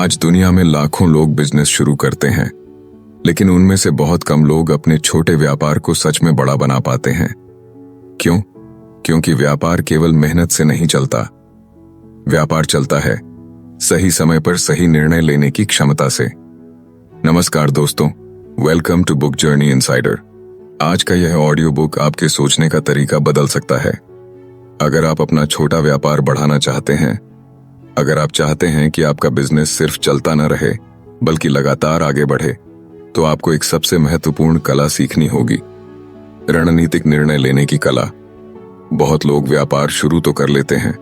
आज दुनिया में लाखों लोग बिजनेस शुरू करते हैं, लेकिन उनमें से बहुत कम लोग अपने छोटे व्यापार को सच में बड़ा बना पाते हैं। क्यों? क्योंकि व्यापार केवल मेहनत से नहीं चलता। व्यापार चलता है सही समय पर सही निर्णय लेने की क्षमता से। नमस्कार दोस्तों, welcome to book journey insider. आज का यह ऑडियो बुक आपके सोचने का तरीका बदल सकता है। अगर आप अपना छोटा व्यापार बढ़ाना चाहते हैं, अगर आप चाहते हैं कि आपका बिजनेस सिर्फ चलता न रहे बल्कि लगातार आगे बढ़े, तो आपको एक सबसे महत्वपूर्ण कला सीखनी होगी, रणनीतिक निर्णय लेने की कला। बहुत लोग व्यापार शुरू तो कर लेते हैं,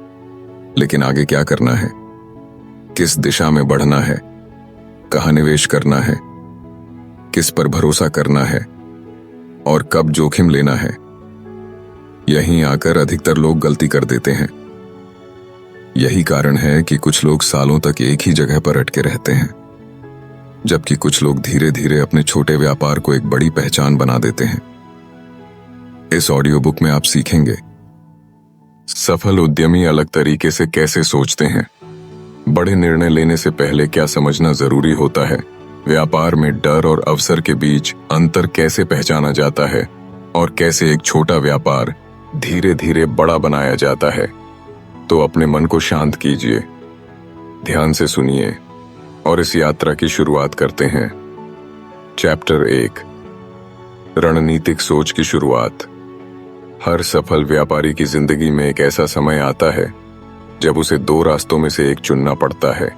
लेकिन आगे क्या करना है, किस दिशा में बढ़ना है, कहाँ निवेश करना है, किस पर भरोसा करना है और कब जोखिम लेना है, यहीं आकर अधिकतर लोग गलती कर देते हैं। यही कारण है कि कुछ लोग सालों तक एक ही जगह पर अटके रहते हैं, जबकि कुछ लोग धीरे धीरे अपने छोटे व्यापार को एक बड़ी पहचान बना देते हैं। इस ऑडियो बुक में आप सीखेंगे सफल उद्यमी अलग तरीके से कैसे सोचते हैं, बड़े निर्णय लेने से पहले क्या समझना जरूरी होता है, व्यापार में डर और अवसर के बीच अंतर कैसे पहचाना जाता है और कैसे एक छोटा व्यापार धीरे धीरे बड़ा बनाया जाता है। तो अपने मन को शांत कीजिए, ध्यान से सुनिए और इस यात्रा की शुरुआत करते हैं। चैप्टर 1, रणनीतिक सोच की शुरुआत। हर सफल व्यापारी की जिंदगी में एक ऐसा समय आता है जब उसे दो रास्तों में से एक चुनना पड़ता है।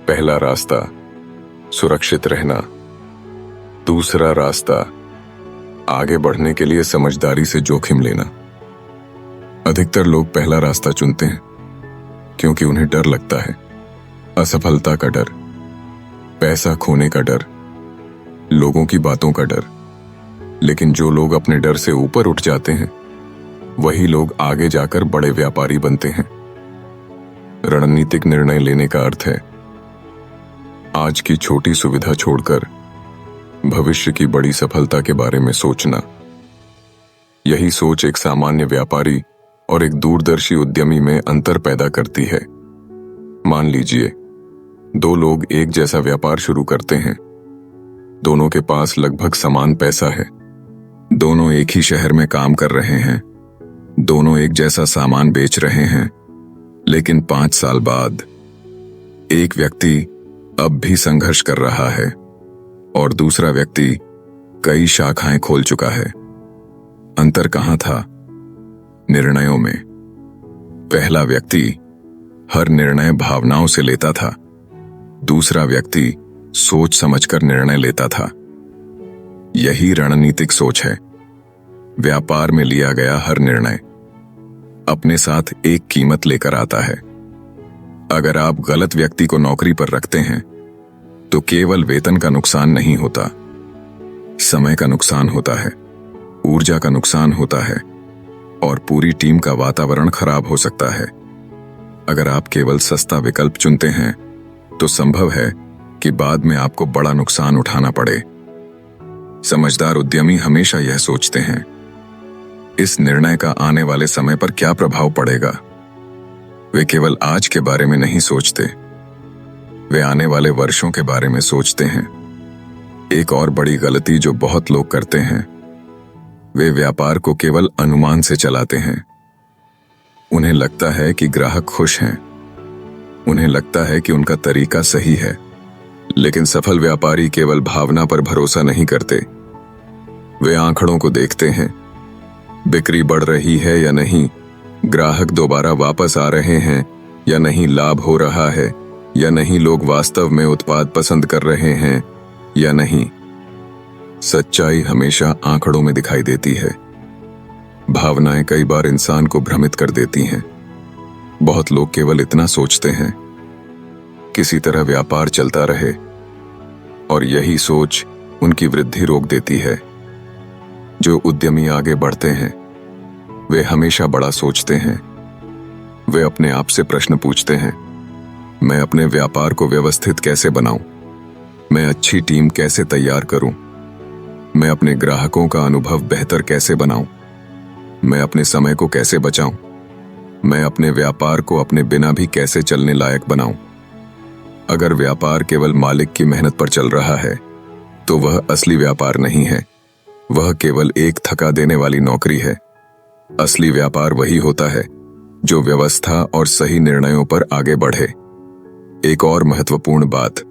पहला रास्ता सुरक्षित रहना, दूसरा रास्ता आगे बढ़ने के लिए समझदारी से जोखिम लेना। अधिकतर लोग पहला रास्ता चुनते हैं क्योंकि उन्हें डर लगता है, असफलता का डर, पैसा खोने का डर, लोगों की बातों का डर। लेकिन जो लोग अपने डर से ऊपर उठ जाते हैं, वही लोग आगे जाकर बड़े व्यापारी बनते हैं। रणनीतिक निर्णय लेने का अर्थ है आज की छोटी सुविधा छोड़कर भविष्य की बड़ी सफलता के बारे में सोचना। यही सोच एक सामान्य व्यापारी और एक दूरदर्शी उद्यमी में अंतर पैदा करती है। मान लीजिए दो लोग एक जैसा व्यापार शुरू करते हैं। दोनों के पास लगभग समान पैसा है, दोनों एक ही शहर में काम कर रहे हैं, दोनों एक जैसा सामान बेच रहे हैं। लेकिन 5 साल बाद एक व्यक्ति अब भी संघर्ष कर रहा है और दूसरा व्यक्ति कई शाखाएं खोल चुका है। अंतर कहां था? निर्णयों में। पहला व्यक्ति हर निर्णय भावनाओं से लेता था, दूसरा व्यक्ति सोच समझकर निर्णय लेता था। यही रणनीतिक सोच है। व्यापार में लिया गया हर निर्णय अपने साथ एक कीमत लेकर आता है। अगर आप गलत व्यक्ति को नौकरी पर रखते हैं तो केवल वेतन का नुकसान नहीं होता, समय का नुकसान होता है, ऊर्जा का नुकसान होता है और पूरी टीम का वातावरण खराब हो सकता है। अगर आप केवल सस्ता विकल्प चुनते हैं तो संभव है कि बाद में आपको बड़ा नुकसान उठाना पड़े। समझदार उद्यमी हमेशा यह सोचते हैं, इस निर्णय का आने वाले समय पर क्या प्रभाव पड़ेगा। वे केवल आज के बारे में नहीं सोचते, वे आने वाले वर्षों के बारे में सोचते हैं। एक और बड़ी गलती जो बहुत लोग करते हैं, वे व्यापार को केवल अनुमान से चलाते हैं। उन्हें लगता है कि ग्राहक खुश हैं, उन्हें लगता है कि उनका तरीका सही है। लेकिन सफल व्यापारी केवल भावना पर भरोसा नहीं करते, वे आंकड़ों को देखते हैं। बिक्री बढ़ रही है या नहीं, ग्राहक दोबारा वापस आ रहे हैं या नहीं, लाभ हो रहा है या नहीं, लोग वास्तव में उत्पाद पसंद कर रहे हैं या नहीं। सच्चाई हमेशा आंकड़ों में दिखाई देती है। भावनाएं कई बार इंसान को भ्रमित कर देती हैं। बहुत लोग केवल इतना सोचते हैं, किसी तरह व्यापार चलता रहे, और यही सोच उनकी वृद्धि रोक देती है। जो उद्यमी आगे बढ़ते हैं, वे हमेशा बड़ा सोचते हैं। वे अपने आप से प्रश्न पूछते हैं, मैं अपने व्यापार को व्यवस्थित कैसे बनाऊं? मैं अच्छी टीम कैसे तैयार करूं? मैं अपने ग्राहकों का अनुभव बेहतर कैसे बनाऊं? मैं अपने समय को कैसे बचाऊं? मैं अपने व्यापार को अपने बिना भी कैसे चलने लायक बनाऊं? अगर व्यापार केवल मालिक की मेहनत पर चल रहा है तो वह असली व्यापार नहीं है, वह केवल एक थका देने वाली नौकरी है। असली व्यापार वही होता है जो व्यवस्था और सही निर्णयों पर आगे बढ़े। एक और महत्वपूर्ण बात,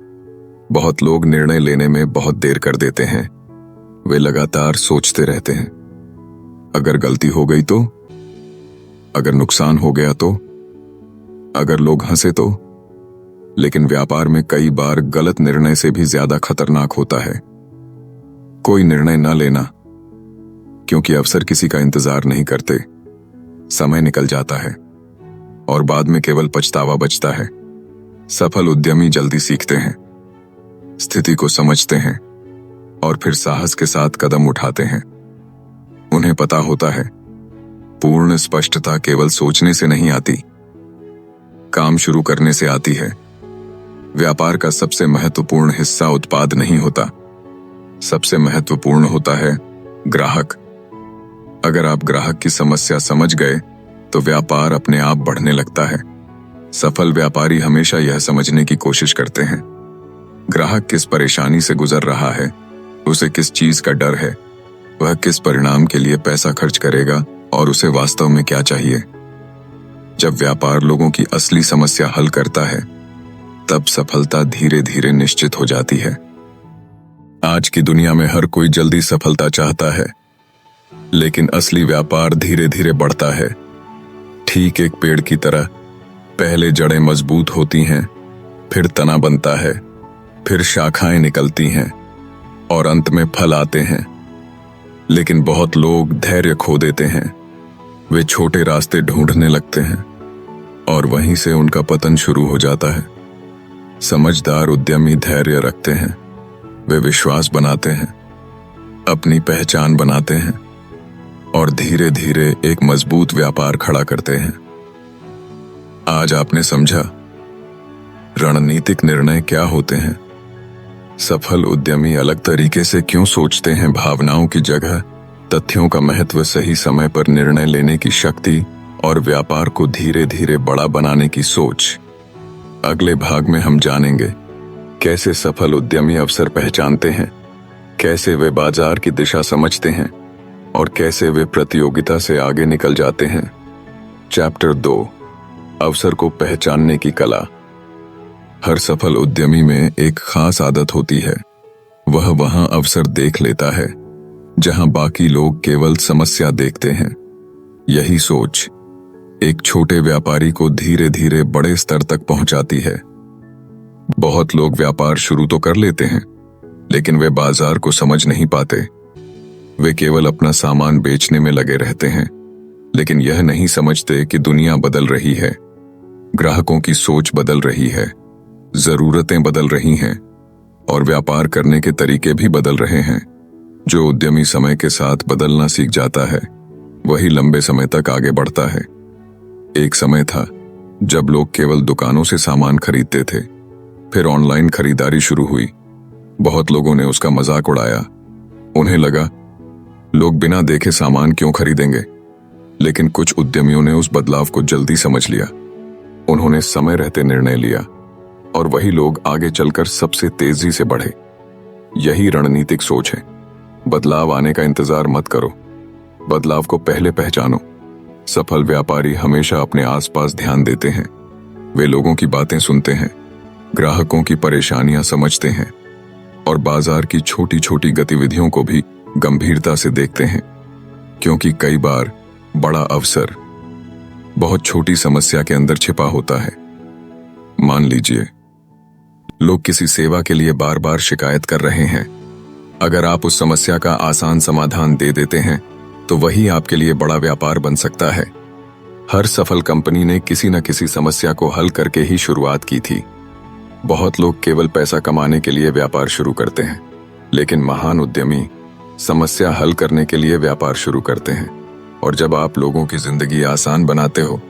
बहुत लोग निर्णय लेने में बहुत देर कर देते हैं। वे लगातार सोचते रहते हैं, अगर गलती हो गई तो, अगर नुकसान हो गया तो, अगर लोग हंसे तो। लेकिन व्यापार में कई बार गलत निर्णय से भी ज्यादा खतरनाक होता है कोई निर्णय न लेना, क्योंकि अवसर किसी का इंतजार नहीं करते। समय निकल जाता है और बाद में केवल पछतावा बचता है। सफल उद्यमी जल्दी सीखते हैं, स्थिति को समझते हैं और फिर साहस के साथ कदम उठाते हैं। उन्हें पता होता है पूर्ण स्पष्टता केवल सोचने से नहीं आती, काम शुरू करने से आती है। व्यापार का सबसे महत्वपूर्ण हिस्सा उत्पाद नहीं होता, सबसे महत्वपूर्ण होता है ग्राहक। अगर आप ग्राहक की समस्या समझ गए तो व्यापार अपने आप बढ़ने लगता है। सफल व्यापारी हमेशा यह समझने की कोशिश करते हैं ग्राहक किस परेशानी से गुजर रहा है, उसे किस चीज का डर है, वह किस परिणाम के लिए पैसा खर्च करेगा और उसे वास्तव में क्या चाहिए। जब व्यापार लोगों की असली समस्या हल करता है तब सफलता धीरे धीरे निश्चित हो जाती है। आज की दुनिया में हर कोई जल्दी सफलता चाहता है, लेकिन असली व्यापार धीरे धीरे बढ़ता है। ठीक एक पेड़ की तरह, पहले जड़ें मजबूत होती हैं, फिर तना बनता है, फिर शाखाएं निकलती हैं और अंत में फल आते हैं। लेकिन बहुत लोग धैर्य खो देते हैं, वे छोटे रास्ते ढूंढने लगते हैं और वहीं से उनका पतन शुरू हो जाता है। समझदार उद्यमी धैर्य रखते हैं, वे विश्वास बनाते हैं, अपनी पहचान बनाते हैं और धीरे धीरे एक मजबूत व्यापार खड़ा करते हैं। आज आपने समझा रणनीतिक निर्णय क्या होते हैं, सफल उद्यमी अलग तरीके से क्यों सोचते हैं, भावनाओं की जगह तथ्यों का महत्व, सही समय पर निर्णय लेने की शक्ति और व्यापार को धीरे धीरे बड़ा बनाने की सोच। अगले भाग में हम जानेंगे कैसे सफल उद्यमी अवसर पहचानते हैं, कैसे वे बाजार की दिशा समझते हैं और कैसे वे प्रतियोगिता से आगे निकल जाते हैं। चैप्टर 2, अवसर को पहचानने की कला। हर सफल उद्यमी में एक खास आदत होती है, वह वहां अवसर देख लेता है जहां बाकी लोग केवल समस्या देखते हैं। यही सोच एक छोटे व्यापारी को धीरे धीरे बड़े स्तर तक पहुंचाती है। बहुत लोग व्यापार शुरू तो कर लेते हैं, लेकिन वे बाजार को समझ नहीं पाते। वे केवल अपना सामान बेचने में लगे रहते हैं, लेकिन यह नहीं समझते कि दुनिया बदल रही है, ग्राहकों की सोच बदल रही है, जरूरतें बदल रही हैं और व्यापार करने के तरीके भी बदल रहे हैं। जो उद्यमी समय के साथ बदलना सीख जाता है, वही लंबे समय तक आगे बढ़ता है। एक समय था जब लोग केवल दुकानों से सामान खरीदते थे, फिर ऑनलाइन खरीदारी शुरू हुई। बहुत लोगों ने उसका मजाक उड़ाया, उन्हें लगा लोग बिना देखे सामान क्यों खरीदेंगे। लेकिन कुछ उद्यमियों ने उस बदलाव को जल्दी समझ लिया, उन्होंने समय रहते निर्णय लिया और वही लोग आगे चलकर सबसे तेजी से बढ़े। यही रणनीतिक सोच है। बदलाव आने का इंतजार मत करो, बदलाव को पहले पहचानो। सफल व्यापारी हमेशा अपने आसपास ध्यान देते हैं, वे लोगों की बातें सुनते हैं, ग्राहकों की परेशानियां समझते हैं और बाजार की छोटी छोटी गतिविधियों को भी गंभीरता से देखते हैं, क्योंकि कई बार बड़ा अवसर बहुत छोटी समस्या के अंदर छिपा होता है। मान लीजिए लोग किसी सेवा के लिए बार बार शिकायत कर रहे हैं, अगर आप उस समस्या का आसान समाधान दे देते हैं तो वही आपके लिए बड़ा व्यापार बन सकता है। हर सफल कंपनी ने किसी न किसी समस्या को हल करके ही शुरुआत की थी। बहुत लोग केवल पैसा कमाने के लिए व्यापार शुरू करते हैं, लेकिन महान उद्यमी समस्या हल करने के लिए व्यापार शुरू करते हैं। और जब आप लोगों की जिंदगी आसान बनाते हो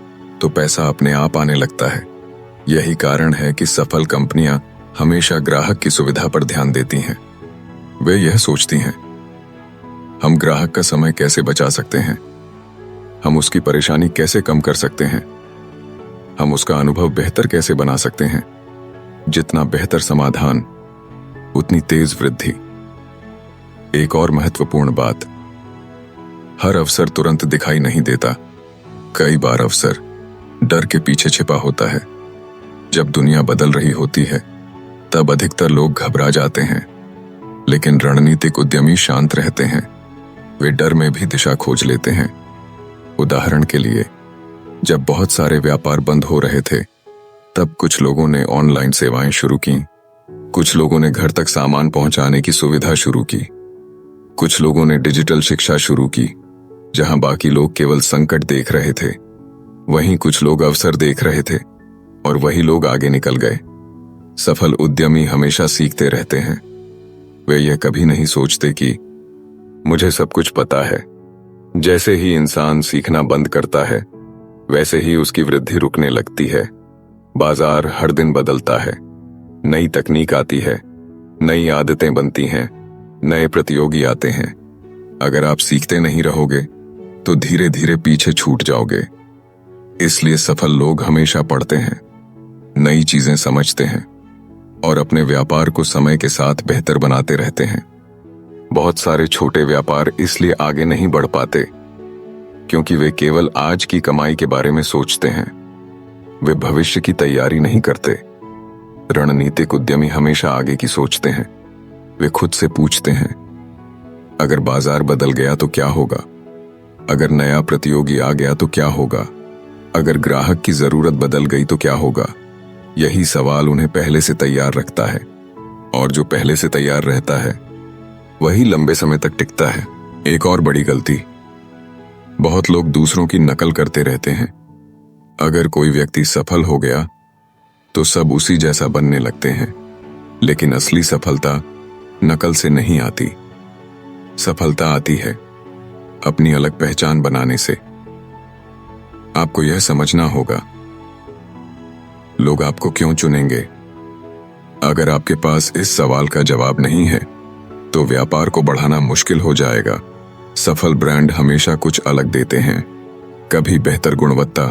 तो पैसा अपने आप आने लगता है। यही कारण है कि सफल कंपनियां हमेशा ग्राहक की सुविधा पर ध्यान देती हैं। वे यह सोचती हैं, हम ग्राहक का समय कैसे बचा सकते हैं, हम उसकी परेशानी कैसे कम कर सकते हैं, हम उसका अनुभव बेहतर कैसे बना सकते हैं। जितना बेहतर समाधान, उतनी तेज वृद्धि। एक और महत्वपूर्ण बात, हर अवसर तुरंत दिखाई नहीं देता। कई बार अवसर डर के पीछे छिपा होता है। जब दुनिया बदल रही होती है तब अधिकतर लोग घबरा जाते हैं, लेकिन रणनीतिक उद्यमी शांत रहते हैं। वे डर में भी दिशा खोज लेते हैं। उदाहरण के लिए, जब बहुत सारे व्यापार बंद हो रहे थे तब कुछ लोगों ने ऑनलाइन सेवाएं शुरू की। कुछ लोगों ने घर तक सामान पहुंचाने की सुविधा शुरू की। कुछ लोगों ने डिजिटल शिक्षा शुरू की, जहां बाकी लोग केवल संकट देख रहे थे। वहीं कुछ लोग अवसर देख रहे थे और वही लोग आगे निकल गए। सफल उद्यमी हमेशा सीखते रहते हैं। वे यह कभी नहीं सोचते कि मुझे सब कुछ पता है। जैसे ही इंसान सीखना बंद करता है, वैसे ही उसकी वृद्धि रुकने लगती है। बाजार हर दिन बदलता है, नई तकनीक आती है, नई आदतें बनती हैं, नए प्रतियोगी आते हैं। अगर आप सीखते नहीं रहोगे तो धीरे धीरे पीछे छूट जाओगे। इसलिए सफल लोग हमेशा पढ़ते हैं, नई चीजें समझते हैं और अपने व्यापार को समय के साथ बेहतर बनाते रहते हैं। बहुत सारे छोटे व्यापार इसलिए आगे नहीं बढ़ पाते क्योंकि वे केवल आज की कमाई के बारे में सोचते हैं। वे भविष्य की तैयारी नहीं करते। रणनीतिक उद्यमी हमेशा आगे की सोचते हैं। वे खुद से पूछते हैं, अगर बाजार बदल गया तो क्या होगा? अगर नया प्रतियोगी आ गया तो क्या होगा? अगर ग्राहक की जरूरत बदल गई तो क्या होगा? यही सवाल उन्हें पहले से तैयार रखता है, और जो पहले से तैयार रहता है वही लंबे समय तक टिकता है। एक और बड़ी गलती, बहुत लोग दूसरों की नकल करते रहते हैं। अगर कोई व्यक्ति सफल हो गया तो सब उसी जैसा बनने लगते हैं, लेकिन असली सफलता नकल से नहीं आती। सफलता आती है अपनी अलग पहचान बनाने से। आपको यह समझना होगा, लोग आपको क्यों चुनेंगे? अगर आपके पास इस सवाल का जवाब नहीं है तो व्यापार को बढ़ाना मुश्किल हो जाएगा। सफल ब्रांड हमेशा कुछ अलग देते हैं, कभी बेहतर गुणवत्ता,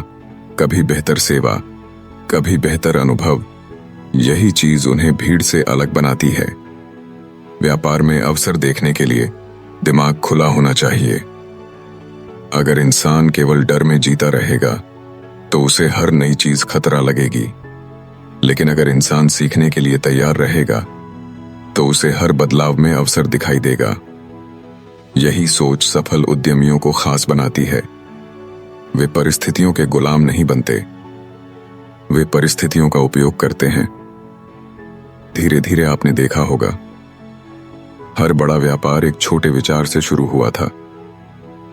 कभी बेहतर सेवा, कभी बेहतर अनुभव। यही चीज उन्हें भीड़ से अलग बनाती है। व्यापार में अवसर देखने के लिए दिमाग खुला होना चाहिए। अगर इंसान केवल डर में जीता रहेगा तो उसे हर नई चीज खतरा लगेगी, लेकिन अगर इंसान सीखने के लिए तैयार रहेगा तो उसे हर बदलाव में अवसर दिखाई देगा। यही सोच सफल उद्यमियों को खास बनाती है। वे परिस्थितियों के गुलाम नहीं बनते, वे परिस्थितियों का उपयोग करते हैं। धीरे धीरे आपने देखा होगा, हर बड़ा व्यापार एक छोटे विचार से शुरू हुआ था,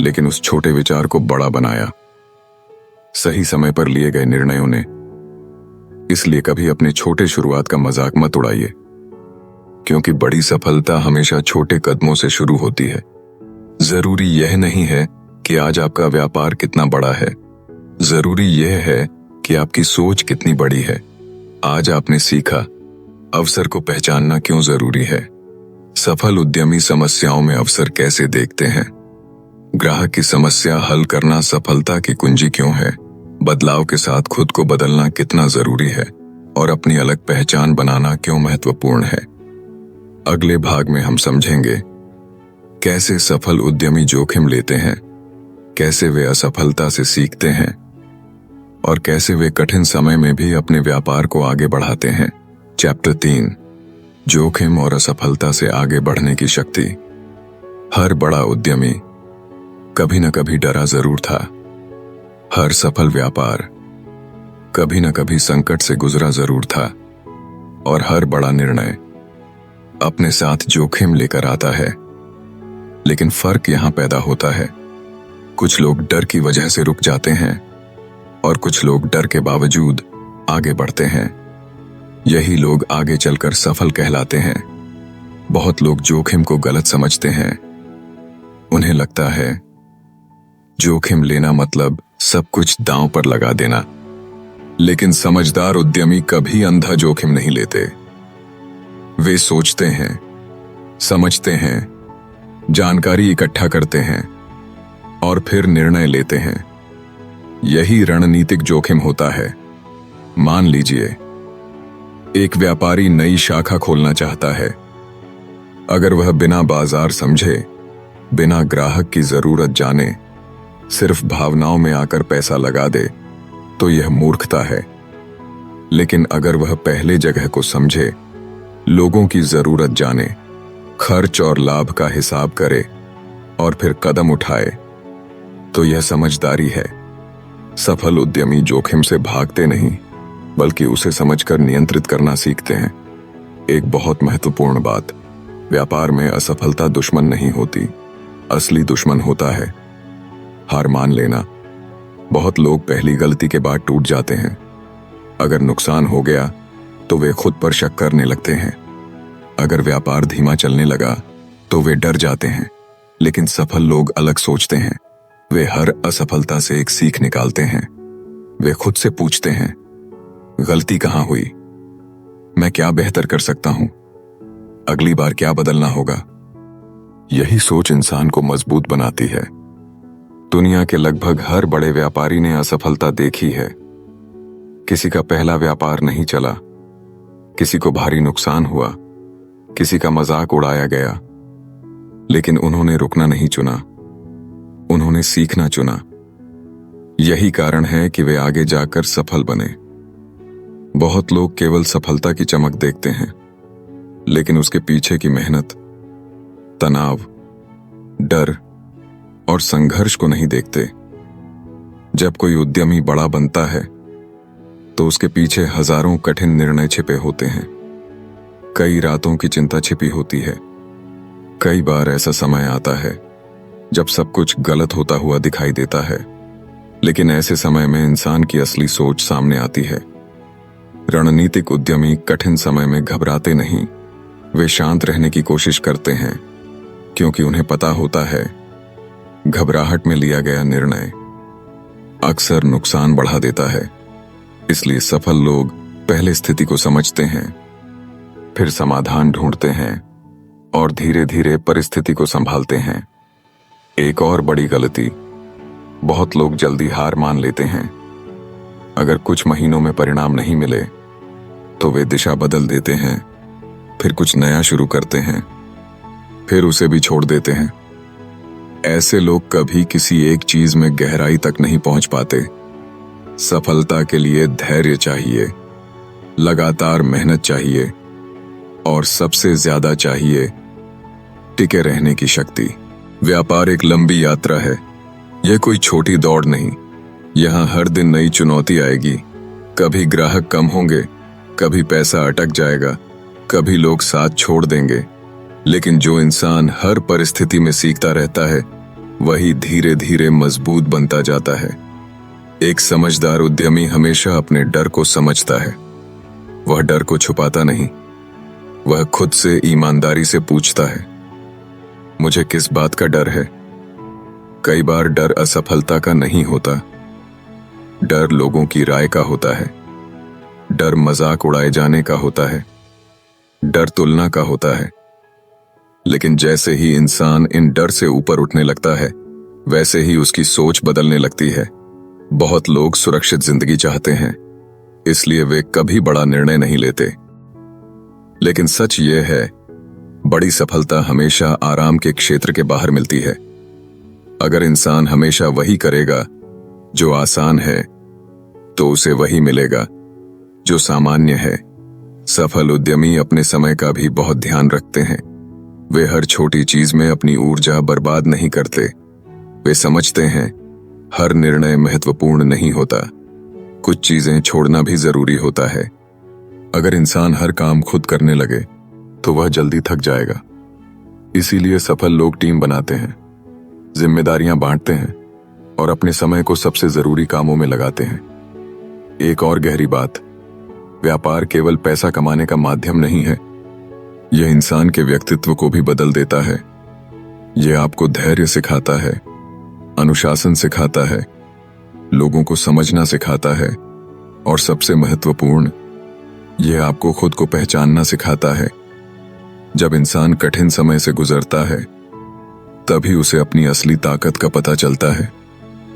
लेकिन उस छोटे विचार को बड़ा बनाया सही समय पर लिए गए निर्णयों ने। इसलिए कभी अपने छोटे शुरुआत का मजाक मत उड़ाइए, क्योंकि बड़ी सफलता हमेशा छोटे कदमों से शुरू होती है। जरूरी यह नहीं है कि आज आपका व्यापार कितना बड़ा है, जरूरी यह है कि आपकी सोच कितनी बड़ी है। आज आपने सीखा अवसर को पहचानना क्यों जरूरी है। सफल उद्यमी समस्याओं में अवसर कैसे देखते हैं। ग्राहक की समस्या हल करना सफलता की कुंजी क्यों है। बदलाव के साथ खुद को बदलना कितना जरूरी है और अपनी अलग पहचान बनाना क्यों महत्वपूर्ण है। अगले भाग में हम समझेंगे कैसे सफल उद्यमी जोखिम लेते हैं, कैसे वे असफलता से सीखते हैं और कैसे वे कठिन समय में भी अपने व्यापार को आगे बढ़ाते हैं। चैप्टर 3, जोखिम और असफलता से आगे बढ़ने की शक्ति। हर बड़ा उद्यमी कभी न कभी डरा जरूर था। हर सफल व्यापार कभी न कभी संकट से गुजरा जरूर था, और हर बड़ा निर्णय अपने साथ जोखिम लेकर आता है। लेकिन फर्क यहां पैदा होता है, कुछ लोग डर की वजह से रुक जाते हैं और कुछ लोग डर के बावजूद आगे बढ़ते हैं। यही लोग आगे चलकर सफल कहलाते हैं। बहुत लोग जोखिम को गलत समझते हैं। उन्हें लगता है जोखिम लेना मतलब सब कुछ दांव पर लगा देना, लेकिन समझदार उद्यमी कभी अंधा जोखिम नहीं लेते। वे सोचते हैं, समझते हैं, जानकारी इकट्ठा करते हैं और फिर निर्णय लेते हैं। यही रणनीतिक जोखिम होता है। मान लीजिए एक व्यापारी नई शाखा खोलना चाहता है। अगर वह बिना बाजार समझे, बिना ग्राहक की जरूरत जाने, सिर्फ भावनाओं में आकर पैसा लगा दे तो यह मूर्खता है। लेकिन अगर वह पहले जगह को समझे, लोगों की जरूरत जाने, खर्च और लाभ का हिसाब करे और फिर कदम उठाए, तो यह समझदारी है। सफल उद्यमी जोखिम से भागते नहीं, बल्कि उसे समझकर नियंत्रित करना सीखते हैं। एक बहुत महत्वपूर्ण बात, व्यापार में असफलता दुश्मन नहीं होती, असली दुश्मन होता है हार मान लेना। बहुत लोग पहली गलती के बाद टूट जाते हैं। अगर नुकसान हो गया तो वे खुद पर शक करने लगते हैं। अगर व्यापार धीमा चलने लगा तो वे डर जाते हैं। लेकिन सफल लोग अलग सोचते हैं। वे हर असफलता से एक सीख निकालते हैं। वे खुद से पूछते हैं, गलती कहां हुई? मैं क्या बेहतर कर सकता हूं? अगली बार क्या बदलना होगा? यही सोच इंसान को मजबूत बनाती है। दुनिया के लगभग हर बड़े व्यापारी ने असफलता देखी है। किसी का पहला व्यापार नहीं चला, किसी को भारी नुकसान हुआ, किसी का मजाक उड़ाया गया, लेकिन उन्होंने रुकना नहीं चुना, उन्होंने सीखना चुना। यही कारण है कि वे आगे जाकर सफल बने। बहुत लोग केवल सफलता की चमक देखते हैं, लेकिन उसके पीछे की मेहनत, तनाव, डर और संघर्ष को नहीं देखते। जब कोई उद्यमी बड़ा बनता है तो उसके पीछे हजारों कठिन निर्णय छिपे होते हैं। कई रातों की चिंता छिपी होती है। कई बार ऐसा समय आता है जब सब कुछ गलत होता हुआ दिखाई देता है, लेकिन ऐसे समय में इंसान की असली सोच सामने आती है। रणनीतिक उद्यमी कठिन समय में घबराते नहीं, वे शांत रहने की कोशिश करते हैं, क्योंकि उन्हें पता होता है घबराहट में लिया गया निर्णय अक्सर नुकसान बढ़ा देता है। इसलिए सफल लोग पहले स्थिति को समझते हैं, फिर समाधान ढूंढते हैं और धीरे धीरे परिस्थिति को संभालते हैं। एक और बड़ी गलती, बहुत लोग जल्दी हार मान लेते हैं। अगर कुछ महीनों में परिणाम नहीं मिले तो वे दिशा बदल देते हैं, फिर कुछ नया शुरू करते हैं, फिर उसे भी छोड़ देते हैं। ऐसे लोग कभी किसी एक चीज में गहराई तक नहीं पहुंच पाते। सफलता के लिए धैर्य चाहिए, लगातार मेहनत चाहिए और सबसे ज्यादा चाहिए टिके रहने की शक्ति। व्यापार एक लंबी यात्रा है, यह कोई छोटी दौड़ नहीं। यहां हर दिन नई चुनौती आएगी। कभी ग्राहक कम होंगे, कभी पैसा अटक जाएगा, कभी लोग साथ छोड़ देंगे। लेकिन जो इंसान हर परिस्थिति में सीखता रहता है, वही धीरे धीरे मजबूत बनता जाता है। एक समझदार उद्यमी हमेशा अपने डर को समझता है। वह डर को छुपाता नहीं, वह खुद से ईमानदारी से पूछता है, मुझे किस बात का डर है? कई बार डर असफलता का नहीं होता, डर लोगों की राय का होता है, डर मजाक उड़ाए जाने का होता है, डर तुलना का होता है। लेकिन जैसे ही इंसान इन डर से ऊपर उठने लगता है, वैसे ही उसकी सोच बदलने लगती है। बहुत लोग सुरक्षित जिंदगी चाहते हैं, इसलिए वे कभी बड़ा निर्णय नहीं लेते। लेकिन सच यह है, बड़ी सफलता हमेशा आराम के क्षेत्र के बाहर मिलती है। अगर इंसान हमेशा वही करेगा जो आसान है, तो उसे वही मिलेगा जो सामान्य है। सफल उद्यमी अपने समय का भी बहुत ध्यान रखते हैं। वे हर छोटी चीज में अपनी ऊर्जा बर्बाद नहीं करते। वे समझते हैं हर निर्णय महत्वपूर्ण नहीं होता, कुछ चीजें छोड़ना भी जरूरी होता है। अगर इंसान हर काम खुद करने लगे तो वह जल्दी थक जाएगा। इसीलिए सफल लोग टीम बनाते हैं, जिम्मेदारियां बांटते हैं और अपने समय को सबसे जरूरी कामों में लगाते हैं। एक और गहरी बात, व्यापार केवल पैसा कमाने का माध्यम नहीं है, यह इंसान के व्यक्तित्व को भी बदल देता है। यह आपको धैर्य सिखाता है, अनुशासन सिखाता है, लोगों को समझना सिखाता है और सबसे महत्वपूर्ण, यह आपको खुद को पहचानना सिखाता है। जब इंसान कठिन समय से गुजरता है, तभी उसे अपनी असली ताकत का पता चलता है।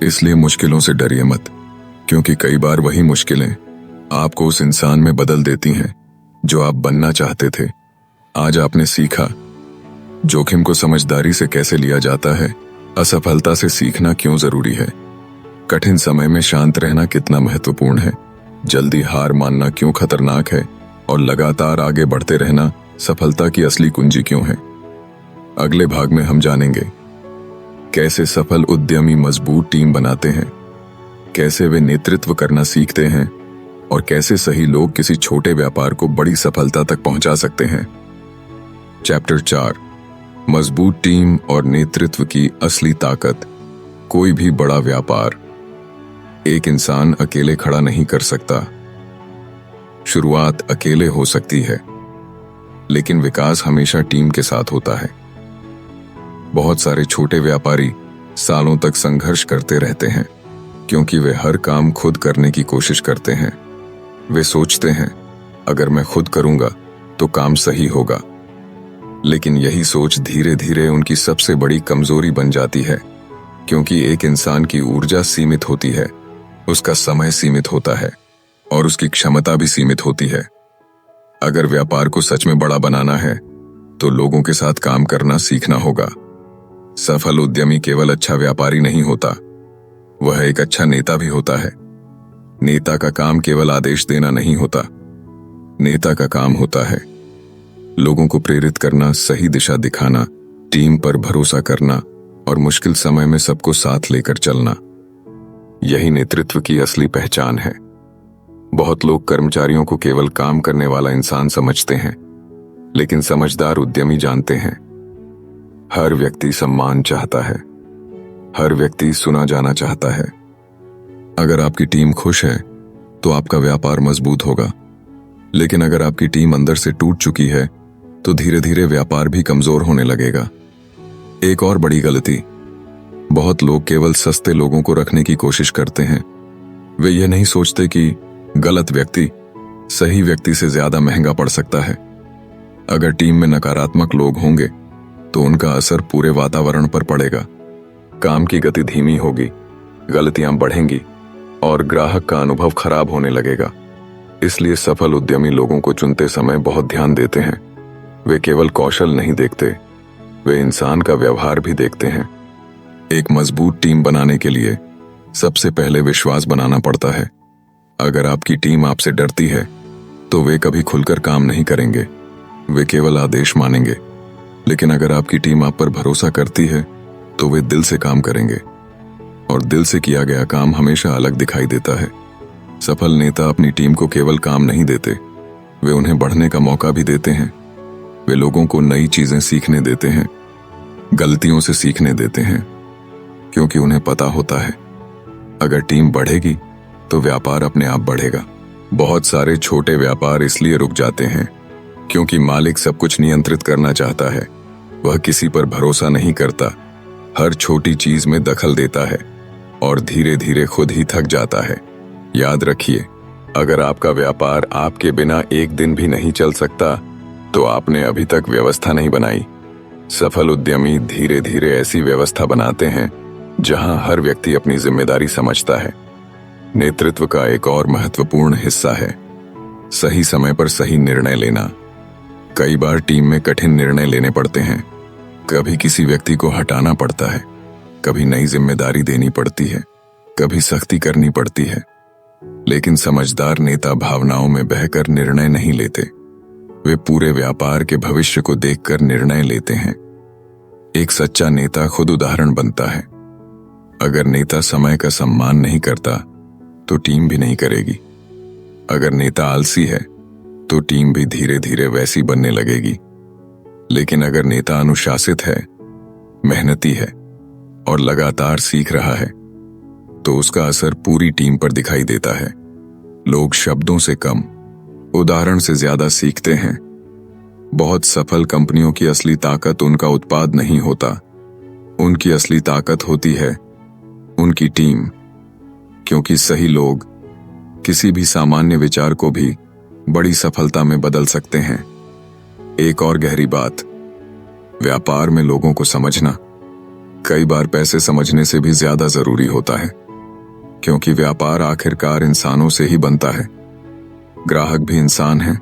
इसलिए मुश्किलों से डरिए मत, क्योंकि कई बार वही मुश्किलें आपको उस इंसान में बदल देती हैं जो आप बनना चाहते थे। आज आपने सीखा जोखिम को समझदारी से कैसे लिया जाता है, असफलता से सीखना क्यों जरूरी है, कठिन समय में शांत रहना कितना महत्वपूर्ण है, जल्दी हार मानना क्यों खतरनाक है और लगातार आगे बढ़ते रहना सफलता की असली कुंजी क्यों है। अगले भाग में हम जानेंगे कैसे सफल उद्यमी मजबूत टीम बनाते हैं, कैसे वे नेतृत्व करना सीखते हैं और कैसे सही लोग किसी छोटे व्यापार को बड़ी सफलता तक पहुंचा सकते हैं। चैप्टर 4, मजबूत टीम और नेतृत्व की असली ताकत। कोई भी बड़ा व्यापार एक इंसान अकेले खड़ा नहीं कर सकता। शुरुआत अकेले हो सकती है, लेकिन विकास हमेशा टीम के साथ होता है। बहुत सारे छोटे व्यापारी सालों तक संघर्ष करते रहते हैं क्योंकि वे हर काम खुद करने की कोशिश करते हैं। वे सोचते हैं अगर मैं खुद करूंगा तो काम सही होगा, लेकिन यही सोच धीरे धीरे उनकी सबसे बड़ी कमजोरी बन जाती है, क्योंकि एक इंसान की ऊर्जा सीमित होती है, उसका समय सीमित होता है और उसकी क्षमता भी सीमित होती है। अगर व्यापार को सच में बड़ा बनाना है तो लोगों के साथ काम करना सीखना होगा। सफल उद्यमी केवल अच्छा व्यापारी नहीं होता, वह एक अच्छा नेता भी होता है। नेता का काम केवल आदेश देना नहीं होता, नेता का काम होता है लोगों को प्रेरित करना, सही दिशा दिखाना, टीम पर भरोसा करना और मुश्किल समय में सबको साथ लेकर चलना। यही नेतृत्व की असली पहचान है। बहुत लोग कर्मचारियों को केवल काम करने वाला इंसान समझते हैं, लेकिन समझदार उद्यमी जानते हैं हर व्यक्ति सम्मान चाहता है, हर व्यक्ति सुना जाना चाहता है। अगर आपकी टीम खुश है तो आपका व्यापार मजबूत होगा, लेकिन अगर आपकी टीम अंदर से टूट चुकी है तो धीरे धीरे व्यापार भी कमजोर होने लगेगा। एक और बड़ी गलती, बहुत लोग केवल सस्ते लोगों को रखने की कोशिश करते हैं। वे यह नहीं सोचते कि गलत व्यक्ति सही व्यक्ति से ज्यादा महंगा पड़ सकता है। अगर टीम में नकारात्मक लोग होंगे तो उनका असर पूरे वातावरण पर पड़ेगा। काम की गति धीमी होगी, गलतियां बढ़ेंगी और ग्राहक का अनुभव खराब होने लगेगा। इसलिए सफल उद्यमी लोगों को चुनते समय बहुत ध्यान देते हैं। वे केवल कौशल नहीं देखते, वे इंसान का व्यवहार भी देखते हैं। एक मजबूत टीम बनाने के लिए सबसे पहले विश्वास बनाना पड़ता है। अगर आपकी टीम आपसे डरती है तो वे कभी खुलकर काम नहीं करेंगे, वे केवल आदेश मानेंगे। लेकिन अगर आपकी टीम आप पर भरोसा करती है तो वे दिल से काम करेंगे, और दिल से किया गया काम हमेशा अलग दिखाई देता है। सफल नेता अपनी टीम को केवल काम नहीं देते, वे उन्हें बढ़ने का मौका भी देते हैं। वे लोगों को नई चीजें सीखने देते हैं, गलतियों से सीखने देते हैं, क्योंकि उन्हें पता होता है अगर टीम बढ़ेगी तो व्यापार अपने आप बढ़ेगा। बहुत सारे छोटे व्यापार इसलिए रुक जाते हैं क्योंकि मालिक सब कुछ नियंत्रित करना चाहता है। वह किसी पर भरोसा नहीं करता, हर छोटी चीज में दखल देता है और धीरे धीरे खुद ही थक जाता है। याद रखिए, अगर आपका व्यापार आपके बिना एक दिन भी नहीं चल सकता तो आपने अभी तक व्यवस्था नहीं बनाई। सफल उद्यमी धीरे धीरे ऐसी व्यवस्था बनाते हैं जहां हर व्यक्ति अपनी जिम्मेदारी समझता है। नेतृत्व का एक और महत्वपूर्ण हिस्सा है सही समय पर सही निर्णय लेना। कई बार टीम में कठिन निर्णय लेने पड़ते हैं, कभी किसी व्यक्ति को हटाना पड़ता है, कभी नई जिम्मेदारी देनी पड़ती है, कभी सख्ती करनी पड़ती है। लेकिन समझदार नेता भावनाओं में बहकर निर्णय नहीं लेते, वे पूरे व्यापार के भविष्य को देखकर निर्णय लेते हैं। एक सच्चा नेता खुद उदाहरण बनता है। अगर नेता समय का सम्मान नहीं करता तो टीम भी नहीं करेगी। अगर नेता आलसी है तो टीम भी धीरे धीरे वैसी बनने लगेगी। लेकिन अगर नेता अनुशासित है, मेहनती है और लगातार सीख रहा है तो उसका असर पूरी टीम पर दिखाई देता है। लोग शब्दों से कम, उदाहरण से ज्यादा सीखते हैं। बहुत सफल कंपनियों की असली ताकत उनका उत्पाद नहीं होता, उनकी असली ताकत होती है उनकी टीम, क्योंकि सही लोग किसी भी सामान्य विचार को भी बड़ी सफलता में बदल सकते हैं। एक और गहरी बात, व्यापार में लोगों को समझना कई बार पैसे समझने से भी ज्यादा जरूरी होता है, क्योंकि व्यापार आखिरकार इंसानों से ही बनता है। ग्राहक भी इंसान है,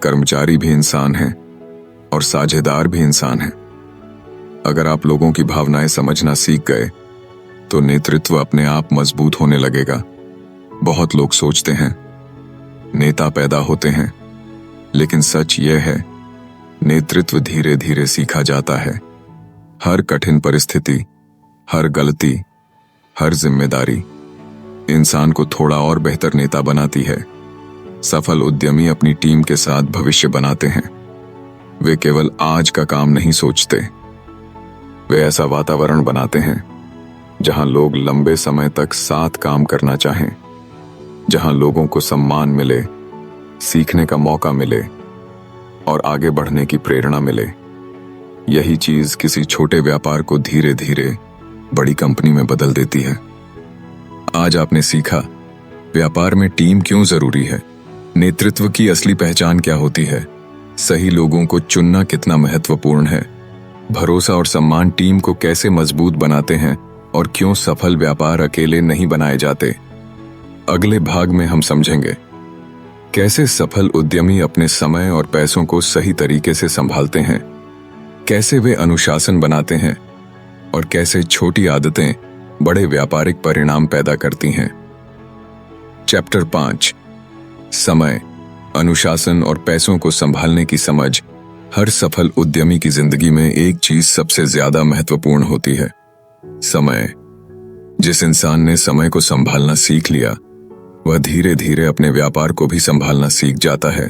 कर्मचारी भी इंसान हैं और साझेदार भी इंसान हैं। अगर आप लोगों की भावनाएं समझना सीख गए तो नेतृत्व अपने आप मजबूत होने लगेगा। बहुत लोग सोचते हैं नेता पैदा होते हैं, लेकिन सच यह है नेतृत्व धीरे धीरे सीखा जाता है। हर कठिन परिस्थिति, हर गलती, हर जिम्मेदारी इंसान को थोड़ा और बेहतर नेता बनाती है। सफल उद्यमी अपनी टीम के साथ भविष्य बनाते हैं। वे केवल आज का काम नहीं सोचते, वे ऐसा वातावरण बनाते हैं जहां लोग लंबे समय तक साथ काम करना चाहें, जहां लोगों को सम्मान मिले, सीखने का मौका मिले और आगे बढ़ने की प्रेरणा मिले। यही चीज किसी छोटे व्यापार को धीरे धीरे बड़ी कंपनी में बदल देती है। आज आपने सीखा व्यापार में टीम क्यों जरूरी है, नेतृत्व की असली पहचान क्या होती है, सही लोगों को चुनना कितना महत्वपूर्ण है, भरोसा और सम्मान टीम को कैसे मजबूत बनाते हैं और क्यों सफल व्यापार अकेले नहीं बनाए जाते। अगले भाग में हम समझेंगे कैसे सफल उद्यमी अपने समय और पैसों को सही तरीके से संभालते हैं, कैसे वे अनुशासन बनाते हैं और कैसे छोटी आदतें बड़े व्यापारिक परिणाम पैदा करती हैं। चैप्टर 5 समय, अनुशासन और पैसों को संभालने की समझ। हर सफल उद्यमी की जिंदगी में एक चीज सबसे ज्यादा महत्वपूर्ण होती है, समय। जिस इंसान ने समय को संभालना सीख लिया वह धीरे धीरे अपने व्यापार को भी संभालना सीख जाता है।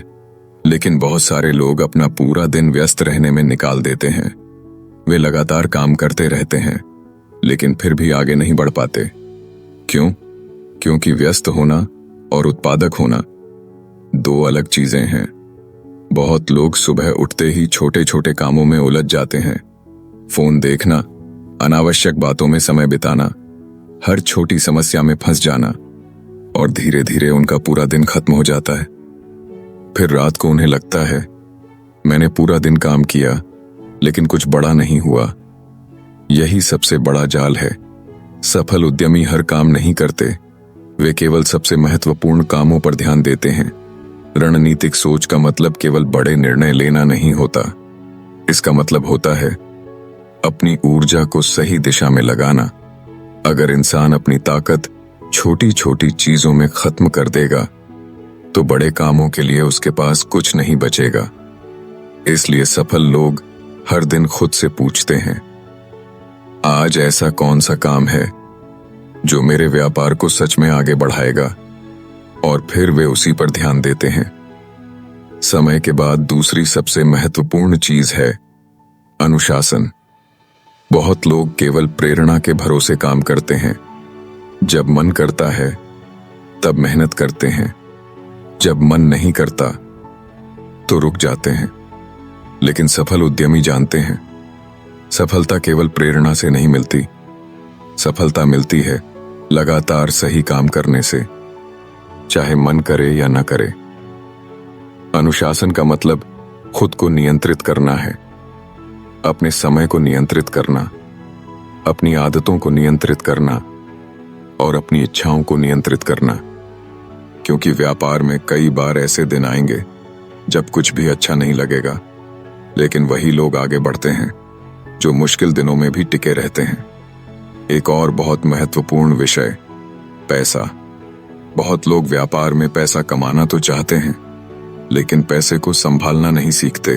लेकिन बहुत सारे लोग अपना पूरा दिन व्यस्त रहने में निकाल देते हैं। वे लगातार काम करते रहते हैं लेकिन फिर भी आगे नहीं बढ़ पाते। क्यों? क्योंकि व्यस्त होना और उत्पादक होना दो अलग चीजें हैं। बहुत लोग सुबह उठते ही छोटे छोटे कामों में उलझ जाते हैं। फोन देखना, अनावश्यक बातों में समय बिताना, हर छोटी समस्या में फंस जाना, और धीरे धीरे उनका पूरा दिन खत्म हो जाता है। फिर रात को उन्हें लगता है मैंने पूरा दिन काम किया लेकिन कुछ बड़ा नहीं हुआ। यही सबसे बड़ा जाल है। सफल उद्यमी हर काम नहीं करते, वे केवल सबसे महत्वपूर्ण कामों पर ध्यान देते हैं। रणनीतिक सोच का मतलब केवल बड़े निर्णय लेना नहीं होता, इसका मतलब होता है अपनी ऊर्जा को सही दिशा में लगाना। अगर इंसान अपनी ताकत छोटी छोटी चीजों में खत्म कर देगा तो बड़े कामों के लिए उसके पास कुछ नहीं बचेगा। इसलिए सफल लोग हर दिन खुद से पूछते हैं आज ऐसा कौन सा काम है जो मेरे व्यापार को सच में आगे बढ़ाएगा, और फिर वे उसी पर ध्यान देते हैं। समय के बाद दूसरी सबसे महत्वपूर्ण चीज है अनुशासन। बहुत लोग केवल प्रेरणा के भरोसे काम करते हैं। जब मन करता है तब मेहनत करते हैं, जब मन नहीं करता तो रुक जाते हैं। लेकिन सफल उद्यमी जानते हैं सफलता केवल प्रेरणा से नहीं मिलती, सफलता मिलती है लगातार सही काम करने से, चाहे मन करे या न करे। अनुशासन का मतलब खुद को नियंत्रित करना है, अपने समय को नियंत्रित करना, अपनी आदतों को नियंत्रित करना और अपनी इच्छाओं को नियंत्रित करना। क्योंकि व्यापार में कई बार ऐसे दिन आएंगे जब कुछ भी अच्छा नहीं लगेगा, लेकिन वही लोग आगे बढ़ते हैं जो मुश्किल दिनों में भी टिके रहते हैं। एक और बहुत महत्वपूर्ण विषय, पैसा। बहुत लोग व्यापार में पैसा कमाना तो चाहते हैं लेकिन पैसे को संभालना नहीं सीखते,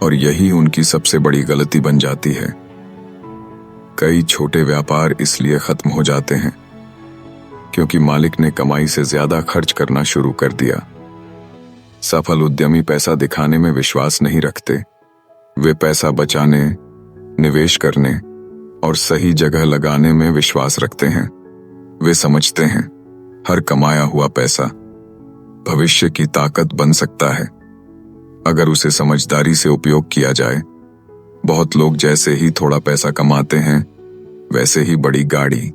और यही उनकी सबसे बड़ी गलती बन जाती है। कई छोटे व्यापार इसलिए खत्म हो जाते हैं क्योंकि मालिक ने कमाई से ज्यादा खर्च करना शुरू कर दिया। सफल उद्यमी पैसा दिखाने में विश्वास नहीं रखते, वे पैसा बचाने, निवेश करने और सही जगह लगाने में विश्वास रखते हैं। वे समझते हैं हर कमाया हुआ पैसा भविष्य की ताकत बन सकता है अगर उसे समझदारी से उपयोग किया जाए। बहुत लोग जैसे ही थोड़ा पैसा कमाते हैं वैसे ही बड़ी गाड़ी,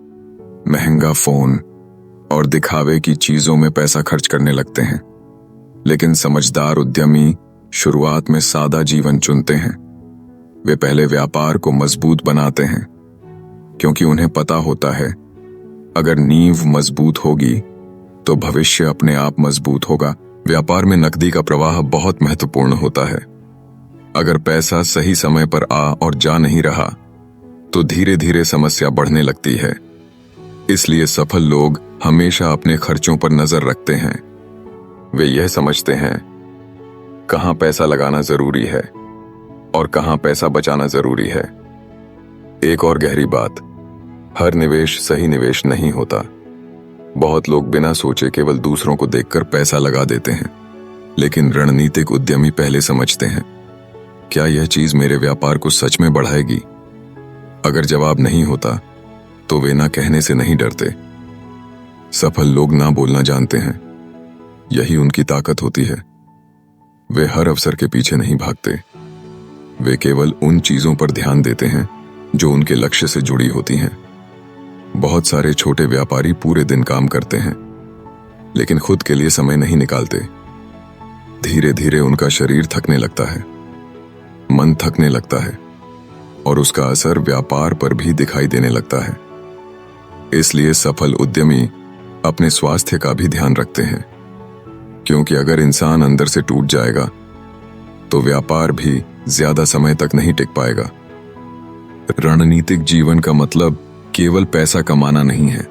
महंगा फोन और दिखावे की चीजों में पैसा खर्च करने लगते हैं। लेकिन समझदार उद्यमी शुरुआत में सादा जीवन चुनते हैं। वे पहले व्यापार को मजबूत बनाते हैं क्योंकि उन्हें पता होता है अगर नींव मजबूत होगी तो भविष्य अपने आप मजबूत होगा। व्यापार में नकदी का प्रवाह बहुत महत्वपूर्ण होता है। अगर पैसा सही समय पर आ और जा नहीं रहा तो धीरे धीरे समस्या बढ़ने लगती है। इसलिए सफल लोग हमेशा अपने खर्चों पर नजर रखते हैं। वे यह समझते हैं कहां पैसा लगाना जरूरी है और कहां पैसा बचाना जरूरी है। एक और गहरी बात, हर निवेश सही निवेश नहीं होता। बहुत लोग बिना सोचे केवल दूसरों को देखकर पैसा लगा देते हैं, लेकिन रणनीतिक उद्यमी पहले समझते हैं क्या यह चीज मेरे व्यापार को सच में बढ़ाएगी। अगर जवाब नहीं होता तो वे ना कहने से नहीं डरते। सफल लोग ना बोलना जानते हैं, यही उनकी ताकत होती है। वे हर अवसर के पीछे नहीं भागते, वे केवल उन चीजों पर ध्यान देते हैं जो उनके लक्ष्य से जुड़ी होती हैं। बहुत सारे छोटे व्यापारी पूरे दिन काम करते हैं लेकिन खुद के लिए समय नहीं निकालते। धीरे धीरे उनका शरीर थकने लगता है, मन थकने लगता है और उसका असर व्यापार पर भी दिखाई देने लगता है। इसलिए सफल उद्यमी अपने स्वास्थ्य का भी ध्यान रखते हैं, क्योंकि अगर इंसान अंदर से टूट जाएगा तो व्यापार भी ज्यादा समय तक नहीं टिक पाएगा। रणनीतिक जीवन का मतलब केवल पैसा कमाना नहीं है,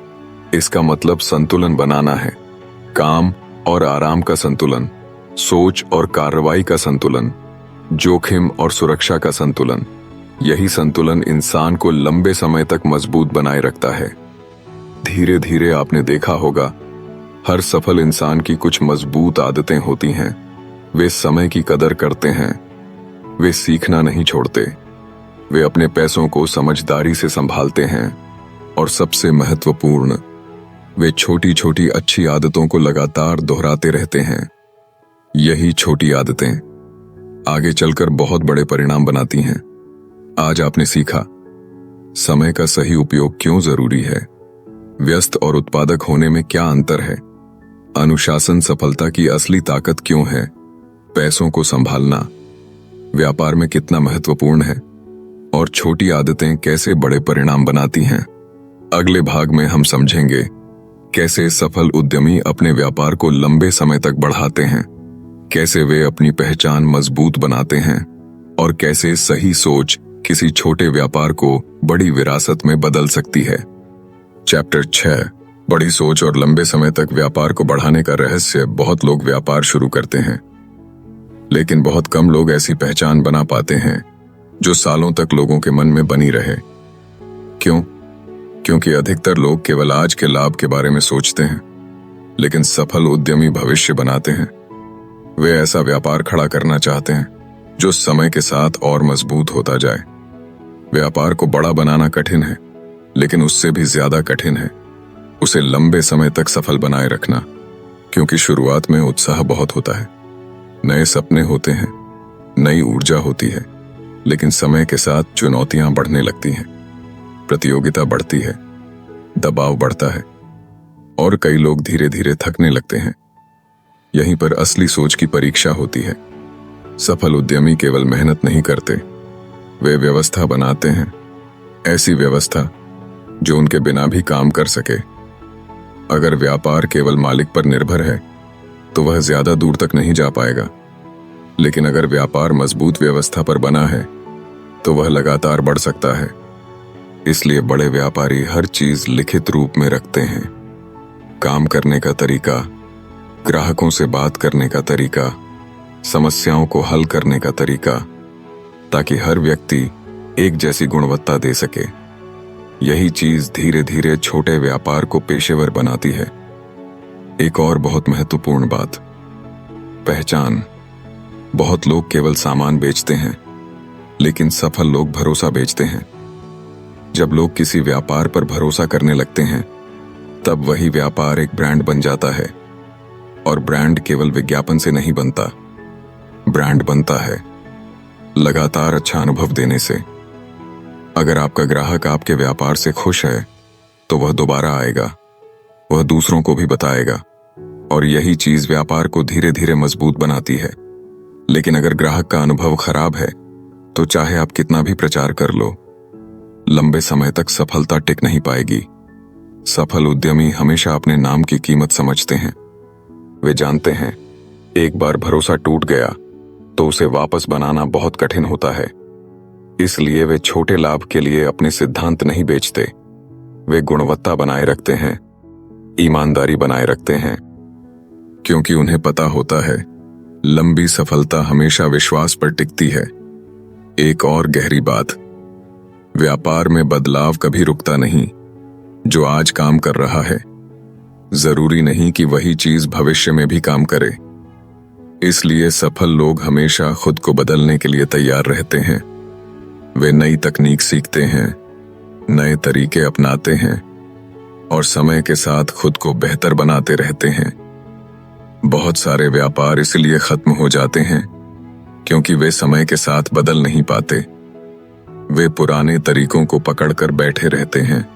इसका मतलब संतुलन बनाना है। काम और आराम का संतुलन, सोच और कार्रवाई का संतुलन, जोखिम और सुरक्षा का संतुलन। यही संतुलन इंसान को लंबे समय तक मजबूत बनाए रखता है। धीरे धीरे आपने देखा होगा हर सफल इंसान की कुछ मजबूत आदतें होती हैं। वे समय की कदर करते हैं, वे सीखना नहीं छोड़ते, वे अपने पैसों को समझदारी से संभालते हैं और सबसे महत्वपूर्ण, वे छोटी छोटी अच्छी आदतों को लगातार दोहराते रहते हैं। यही छोटी आदतें आगे चलकर बहुत बड़े परिणाम बनाती हैं। आज आपने सीखा समय का सही उपयोग क्यों जरूरी है, व्यस्त और उत्पादक होने में क्या अंतर है, अनुशासन सफलता की असली ताकत क्यों है, पैसों को संभालना व्यापार में कितना महत्वपूर्ण है और छोटी आदतें कैसे बड़े परिणाम बनाती हैं। अगले भाग में हम समझेंगे कैसे सफल उद्यमी अपने व्यापार को लंबे समय तक बढ़ाते हैं, कैसे वे अपनी पहचान मजबूत बनाते हैं और कैसे सही सोच किसी छोटे व्यापार को बड़ी विरासत में बदल सकती है। चैप्टर 6, बड़ी सोच और लंबे समय तक व्यापार को बढ़ाने का रहस्य। बहुत लोग व्यापार शुरू करते हैं लेकिन बहुत कम लोग ऐसी पहचान बना पाते हैं जो सालों तक लोगों के मन में बनी रहे। क्यों? क्योंकि अधिकतर लोग केवल आज के लाभ के बारे में सोचते हैं, लेकिन सफल उद्यमी भविष्य बनाते हैं। वे ऐसा व्यापार खड़ा करना चाहते हैं जो समय के साथ और मजबूत होता जाए। व्यापार को बड़ा बनाना कठिन है, लेकिन उससे भी ज्यादा कठिन है उसे लंबे समय तक सफल बनाए रखना, क्योंकि शुरुआत में उत्साह बहुत होता है, नए सपने होते हैं, नई ऊर्जा होती है, लेकिन समय के साथ चुनौतियां बढ़ने लगती हैं, प्रतियोगिता बढ़ती है, दबाव बढ़ता है और कई लोग धीरे धीरे थकने लगते हैं। यहीं पर असली सोच की परीक्षा होती है। सफल उद्यमी केवल मेहनत नहीं करते, वे व्यवस्था बनाते हैं, ऐसी व्यवस्था जो उनके बिना भी काम कर सके। अगर व्यापार केवल मालिक पर निर्भर है तो वह ज्यादा दूर तक नहीं जा पाएगा, लेकिन अगर व्यापार मजबूत व्यवस्था पर बना है तो वह लगातार बढ़ सकता है। इसलिए बड़े व्यापारी हर चीज लिखित रूप में रखते हैं, काम करने का तरीका, ग्राहकों से बात करने का तरीका, समस्याओं को हल करने का तरीका, ताकि हर व्यक्ति एक जैसी गुणवत्ता दे सके। यही चीज धीरे धीरे छोटे व्यापार को पेशेवर बनाती है। एक और बहुत महत्वपूर्ण बात, पहचान। बहुत लोग केवल सामान बेचते हैं, लेकिन सफल लोग भरोसा बेचते हैं। जब लोग किसी व्यापार पर भरोसा करने लगते हैं, तब वही व्यापार एक ब्रांड बन जाता है। और ब्रांड केवल विज्ञापन से नहीं बनता, ब्रांड बनता है लगातार अच्छा अनुभव देने से। अगर आपका ग्राहक आपके व्यापार से खुश है तो वह दोबारा आएगा, वह दूसरों को भी बताएगा, और यही चीज व्यापार को धीरे धीरे मजबूत बनाती है। लेकिन अगर ग्राहक का अनुभव खराब है तो चाहे आप कितना भी प्रचार कर लो, लंबे समय तक सफलता टिक नहीं पाएगी। सफल उद्यमी हमेशा अपने नाम की कीमत समझते हैं। वे जानते हैं एक बार भरोसा टूट गया तो उसे वापस बनाना बहुत कठिन होता है। इसलिए वे छोटे लाभ के लिए अपने सिद्धांत नहीं बेचते। वे गुणवत्ता बनाए रखते हैं, ईमानदारी बनाए रखते हैं, क्योंकि उन्हें पता होता है लंबी सफलता हमेशा विश्वास पर टिकती है। एक और गहरी बात, व्यापार में बदलाव कभी रुकता नहीं। जो आज काम कर रहा है जरूरी नहीं कि वही चीज भविष्य में भी काम करे। इसलिए सफल लोग हमेशा खुद को बदलने के लिए तैयार रहते हैं। वे नई तकनीक सीखते हैं, नए तरीके अपनाते हैं और समय के साथ खुद को बेहतर बनाते रहते हैं। बहुत सारे व्यापार इसलिए खत्म हो जाते हैं क्योंकि वे समय के साथ बदल नहीं पाते। वे पुराने तरीकों को पकड़कर बैठे रहते हैं,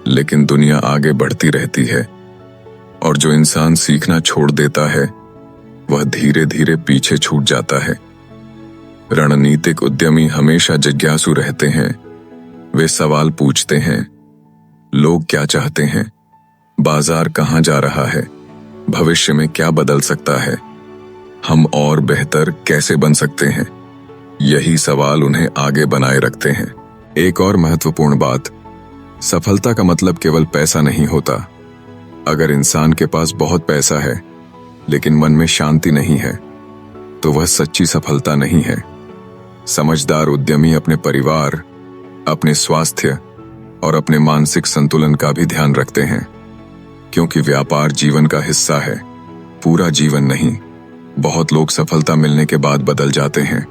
लेकिन दुनिया आगे बढ़ती रहती है और जो इंसान सीखना छोड़ देता है वह धीरे धीरे पीछे छूट जाता है। रणनीतिक उद्यमी हमेशा जिज्ञासु रहते हैं। वे सवाल पूछते हैं, लोग क्या चाहते हैं, बाजार कहां जा रहा है, भविष्य में क्या बदल सकता है, हम और बेहतर कैसे बन सकते हैं। यही सवाल उन्हें आगे बनाए रखते हैं। एक और महत्वपूर्ण बात, सफलता का मतलब केवल पैसा नहीं होता। अगर इंसान के पास बहुत पैसा है लेकिन मन में शांति नहीं है तो वह सच्ची सफलता नहीं है। समझदार उद्यमी अपने परिवार, अपने स्वास्थ्य और अपने मानसिक संतुलन का भी ध्यान रखते हैं, क्योंकि व्यापार जीवन का हिस्सा है, पूरा जीवन नहीं। बहुत लोग सफलता मिलने के बाद बदल जाते हैं।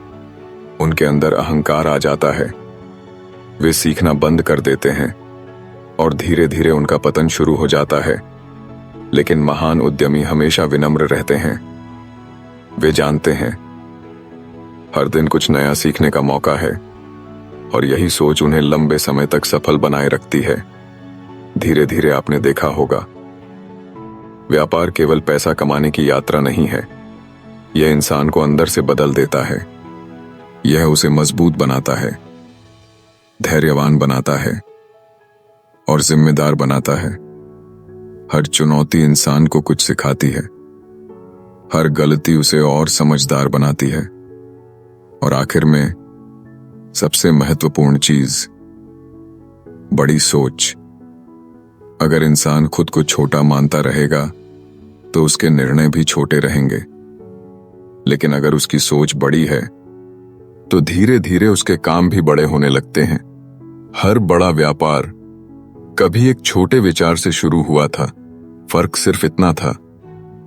उनके अंदर अहंकार आ जाता है, वे सीखना बंद कर देते हैं और धीरे धीरे उनका पतन शुरू हो जाता है। लेकिन महान उद्यमी हमेशा विनम्र रहते हैं। वे जानते हैं हर दिन कुछ नया सीखने का मौका है और यही सोच उन्हें लंबे समय तक सफल बनाए रखती है। धीरे धीरे आपने देखा होगा, व्यापार केवल पैसा कमाने की यात्रा नहीं है। यह इंसान को अंदर से बदल देता है। यह उसे मजबूत बनाता है, धैर्यवान बनाता है और जिम्मेदार बनाता है। हर चुनौती इंसान को कुछ सिखाती है, हर गलती उसे और समझदार बनाती है और आखिर में सबसे महत्वपूर्ण चीज, बड़ी सोच। अगर इंसान खुद को छोटा मानता रहेगा तो उसके निर्णय भी छोटे रहेंगे, लेकिन अगर उसकी सोच बड़ी है तो धीरे धीरे उसके काम भी बड़े होने लगते हैं। हर बड़ा व्यापार कभी एक छोटे विचार से शुरू हुआ था। फर्क सिर्फ इतना था,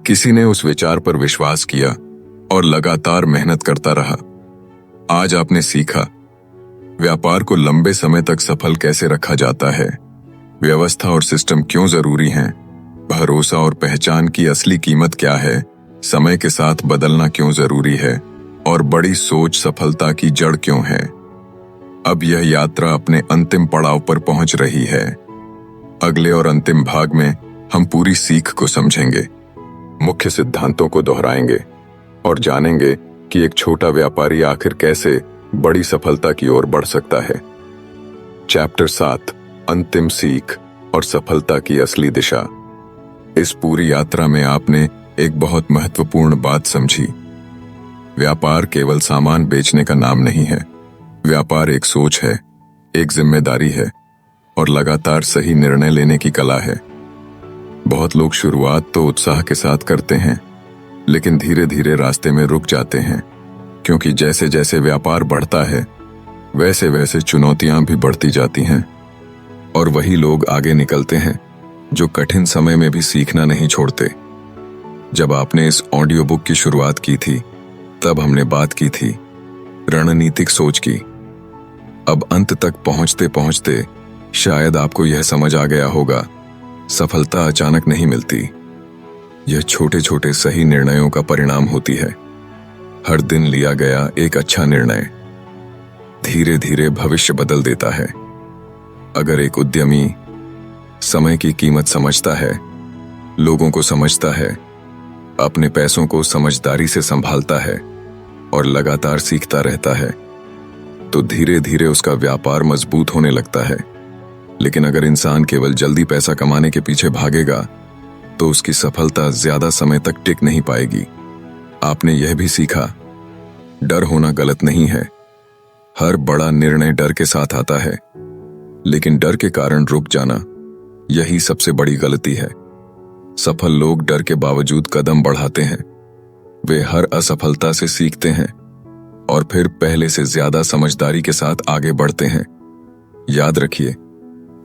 किसी ने उस विचार पर विश्वास किया और लगातार मेहनत करता रहा। आज आपने सीखा व्यापार को लंबे समय तक सफल कैसे रखा जाता है, व्यवस्था और सिस्टम क्यों जरूरी हैं, भरोसा और पहचान की असली कीमत क्या है, समय के साथ बदलना क्यों जरूरी है और बड़ी सोच सफलता की जड़ क्यों है। अब यह यात्रा अपने अंतिम पड़ाव पर पहुंच रही है। अगले और अंतिम भाग में हम पूरी सीख को समझेंगे, मुख्य सिद्धांतों को दोहराएंगे और जानेंगे कि एक छोटा व्यापारी आखिर कैसे बड़ी सफलता की ओर बढ़ सकता है। चैप्टर 7, अंतिम सीख और सफलता की असली दिशा। इस पूरी यात्रा में आपने एक बहुत महत्वपूर्ण बात समझी। व्यापार केवल सामान बेचने का नाम नहीं है। व्यापार एक सोच है, एक जिम्मेदारी है और लगातार सही निर्णय लेने की कला है। बहुत लोग शुरुआत तो उत्साह के साथ करते हैं, लेकिन धीरे धीरे रास्ते में रुक जाते हैं, क्योंकि जैसे जैसे व्यापार बढ़ता है वैसे वैसे चुनौतियां भी बढ़ती जाती हैं। और वही लोग आगे निकलते हैं जो कठिन समय में भी सीखना नहीं छोड़ते। जब आपने इस ऑडियो बुक की शुरुआत की थी तब हमने बात की थी रणनीतिक सोच की। अब अंत तक पहुंचते पहुंचते शायद आपको यह समझ आ गया होगा, सफलता अचानक नहीं मिलती। यह छोटे छोटे सही निर्णयों का परिणाम होती है। हर दिन लिया गया एक अच्छा निर्णय धीरे धीरे भविष्य बदल देता है। अगर एक उद्यमी समय की कीमत समझता है, लोगों को समझता है, अपने पैसों को समझदारी से संभालता है और लगातार सीखता रहता है, तो धीरे धीरे उसका व्यापार मजबूत होने लगता है। लेकिन अगर इंसान केवल जल्दी पैसा कमाने के पीछे भागेगा तो उसकी सफलता ज्यादा समय तक टिक नहीं पाएगी। आपने यह भी सीखा, डर होना गलत नहीं है। हर बड़ा निर्णय डर के साथ आता है, लेकिन डर के कारण रुक जाना, यही सबसे बड़ी गलती है। सफल लोग डर के बावजूद कदम बढ़ाते हैं। वे हर असफलता से सीखते हैं और फिर पहले से ज्यादा समझदारी के साथ आगे बढ़ते हैं। याद रखिए,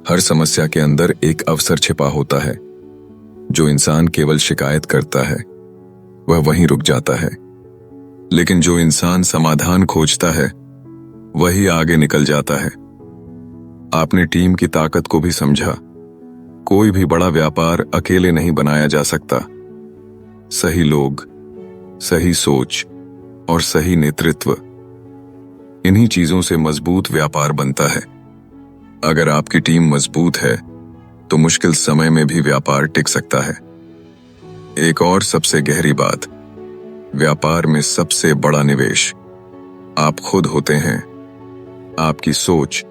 हर समस्या के अंदर एक अवसर छिपा होता है। जो इंसान केवल शिकायत करता है वह वहीं रुक जाता है, लेकिन जो इंसान समाधान खोजता है वही आगे निकल जाता है। आपने टीम की ताकत को भी समझा। कोई भी बड़ा व्यापार अकेले नहीं बनाया जा सकता। सही लोग, सही सोच और सही नेतृत्व, इन्हीं चीजों से मजबूत व्यापार बनता है। अगर आपकी टीम मजबूत है तो मुश्किल समय में भी व्यापार टिक सकता है। एक और सबसे गहरी बात, व्यापार में सबसे बड़ा निवेश आप खुद होते हैं। आपकी सोच,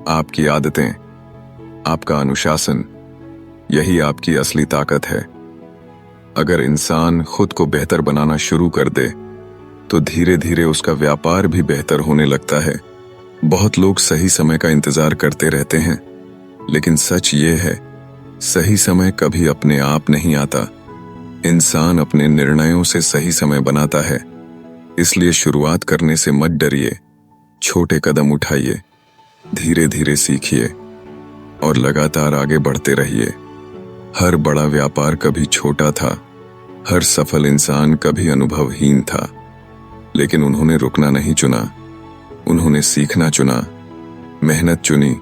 आपकी आदतें, आपका अनुशासन, यही आपकी असली ताकत है। अगर इंसान खुद को बेहतर बनाना शुरू कर दे तो धीरे धीरे उसका व्यापार भी बेहतर होने लगता है। बहुत लोग सही समय का इंतजार करते रहते हैं, लेकिन सच ये है, सही समय कभी अपने आप नहीं आता। इंसान अपने निर्णयों से सही समय बनाता है। इसलिए शुरुआत करने से मत डरिए, छोटे कदम उठाइए, धीरे धीरे सीखिए और लगातार आगे बढ़ते रहिए। हर बड़ा व्यापार कभी छोटा था, हर सफल इंसान कभी अनुभवहीन था, लेकिन उन्होंने रुकना नहीं चुना। उन्होंने सीखना चुना, मेहनत चुनी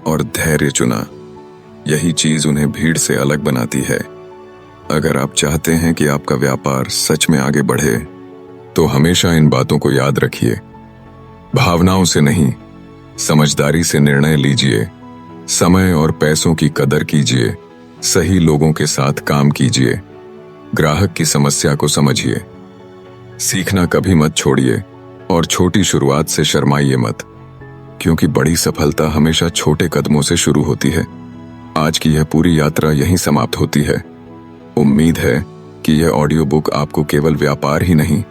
और धैर्य चुना। यही चीज उन्हें भीड़ से अलग बनाती है। अगर आप चाहते हैं कि आपका व्यापार सच में आगे बढ़े, तो हमेशा इन बातों को याद रखिए। भावनाओं से नहीं, समझदारी से निर्णय लीजिए। समय और पैसों की कदर कीजिए। सही लोगों के साथ काम कीजिए। ग्राहक की समस्या को समझिए। सीखना कभी मत छोड़िए और छोटी शुरुआत से शर्माइए मत, क्योंकि बड़ी सफलता हमेशा छोटे कदमों से शुरू होती है। आज की यह पूरी यात्रा यहीं समाप्त होती है। उम्मीद है कि यह ऑडियो बुक आपको केवल व्यापार ही नहीं,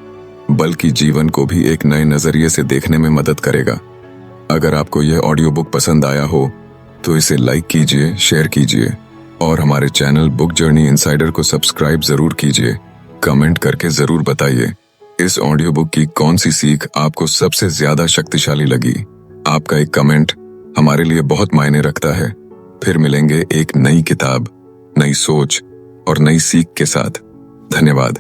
बल्कि जीवन को भी एक नए नजरिए से देखने में मदद करेगा। अगर आपको यह ऑडियो बुक पसंद आया हो तो इसे लाइक कीजिए, शेयर कीजिए और हमारे चैनल बुक जर्नी इनसाइडर को सब्सक्राइब जरूर कीजिए। कमेंट करके जरूर बताइए इस ऑडियो बुक की कौन सी सीख आपको सबसे ज्यादा शक्तिशाली लगी। आपका एक कमेंट हमारे लिए बहुत मायने रखता है। फिर मिलेंगे एक नई किताब, नई सोच और नई सीख के साथ। धन्यवाद।